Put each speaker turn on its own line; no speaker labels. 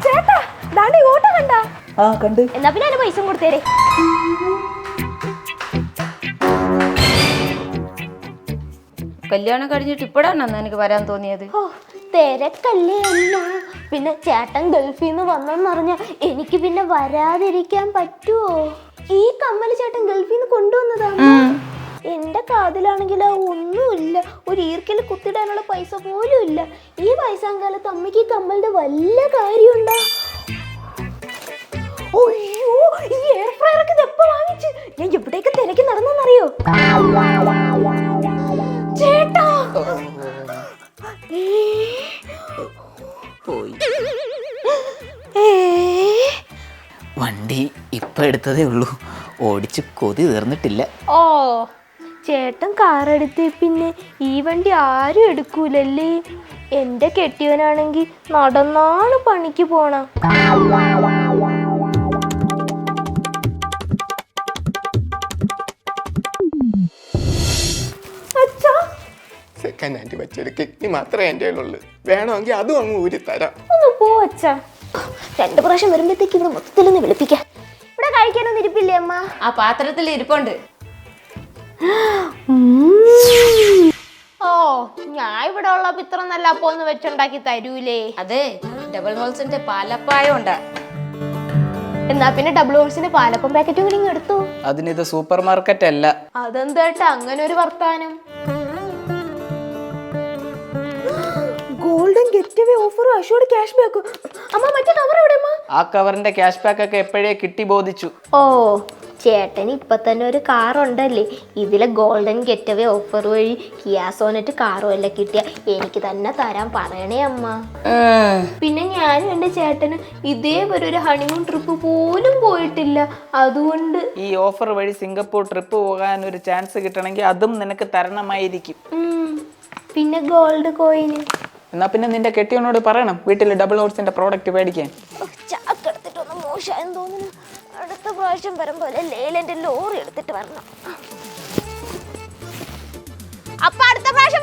ചേട്ടാ ദാണ്ടി ഓട്ടം കണ്ടാ?
ആ കണ്ട്.
എന്നാ പിന്നെ അതിന് പൈസ കൊടുത്തേരെ.
കല്യാണം കഴിഞ്ഞിട്ട് ഇപ്പോഴാണ് എനിക്ക് വരാൻ തോന്നിയത്.
ഓ തിരക്കല്ലേ അല്ല. പിന്നെ ചേട്ടൻ ഗൾഫിൽ നിന്ന് വന്നെന്നറിഞ്ഞ എനിക്ക് പിന്നെ വരാതിരിക്കാൻ പറ്റുമോ? ഈ കമ്മല് ചേട്ടൻ ഗൾഫിൽ നിന്ന് കൊണ്ടുവന്നതാ. എന്റെ കാതിലാണെങ്കിലോ ഒന്നുമില്ല, ഒരു ഈർക്കിൽ കുത്തിടാനുള്ള പൈസ പോലും ഇല്ല. ഈ വയസ്സാകാലത്ത് അമ്മയ്ക്ക് ഈ കമ്മലിന്റെ വല്ല കാര്യമുണ്ടോ? അയ്യോ, ഈ എയർ ഫ്രയർ ഒക്കെ എപ്പോ വാങ്ങിച്ച്? ഞാൻ എവിടേക്ക് തിരക്കി നടന്നറിയോ ചേട്ടാ?
വണ്ടി ഇപ്പൊ എടുത്തതേ ഉള്ളൂ, ഓടിച്ച് കൊതി തീർന്നിട്ടില്ല.
ഓ ചേട്ടൻ കാറെടുത്ത് പിന്നെ ഈ വണ്ടി ആരും എടുക്കൂലല്ലേ? എന്റെ കെട്ടിയവനാണെങ്കിൽ നടന്നാണ് പണിക്ക് പോണ.
സെക്കൻഡ് ഹാൻഡ് വെച്ചൊരു കിഡ്നി മാത്രമേ എൻ്റെ കയ്യിലുള്ളൂ. വേണമെങ്കിൽ അതും അങ്ങ് ഊരി തരാം.
ഒന്ന് പോ അച്ഛാ. 2 പ്രാവശ്യം വരുമ്പോഴത്തേക്ക് ഇവിടെ മൊത്തത്തിലൊന്ന് വിളിപ്പിക്കാം. ഇവിടെ കഴിക്കാനൊന്നും ഇരിപ്പില്ലേ അമ്മ?
ആ പാത്രത്തിൽ ഇരിപ്പുണ്ട്.
ഓ ഞാൻ ഇവിടെ ഉള്ളപ്പോ ഇത്ര നല്ല അപ്പം ഒന്ന് വെച്ചുണ്ടാക്കി തരൂലേ?
അതെ, ഡബിൾ ഹോൾസിന്റെ പാലപ്പായം ഉണ്ടാ.
എന്നാ പിന്നെ ഡബിൾ ഹോൾസിന്റെ പാലപ്പം പാക്കറ്റും കൂടി ഇങ്ങ് എടുത്തു.
അതിനിത് സൂപ്പർ മാർക്കറ്റ് അല്ല.
അതെന്താ അങ്ങനെ ഒരു വർത്താനം? Golden get away offer, assured cash back. അമ്മ മറ്റേ കവർ എവിടെ അമ്മ?
ആ കവറിന്റെ ക്യാഷ് ബാക്ക് ഒക്കെ എപ്പോഴേ കിട്ടി ബോധിച്ചു.
ഓ ചേട്ടന് ഇപ്പൊ തന്നെ ഒരു കാർ ഉണ്ടല്ലേ, ഇതിലെ ഗോൾഡൻ ഗെറ്റ് അവേ ഓഫർ വഴി കിയാ സോനറ്റ് കാറും എല്ലാം കിട്ടിയ എനിക്ക് തന്നെ തരാൻ പറയണേ അമ്മ. പിന്നെ ഞാനും എന്റെ ചേട്ടന് ഇതേപോലെ ഒരു ഹണിമൂൺ ട്രിപ്പ് പോലും പോയിട്ടില്ല. അതുകൊണ്ട്
ഈ ഓഫർ വഴി സിംഗപ്പൂർ ട്രിപ്പ് പോകാൻ ഒരു ചാൻസ് കിട്ടണമെങ്കിൽ അതും നിനക്ക് തരണമായിരിക്കും.
പിന്നെ ഗോൾഡ് കോയിന്.
എന്നാ പിന്നെ നിന്റെ കെട്ടിയോനോട് പറയണം വീട്ടിൽ ഡബിൾ ഹോൾസിന്റെ പ്രോഡക്റ്റ് മേടിക്കാൻ.
ചാക്കെടുത്തിട്ടൊന്ന് മോശമായെന്ന് തോന്നുന്നു. അടുത്ത പ്രാവശ്യം വരുമ്പോലെ ലേലന്റെ ലോറി എടുത്തിട്ട് വരണം. അപ്പൊ അടുത്ത പ്രാവശ്യം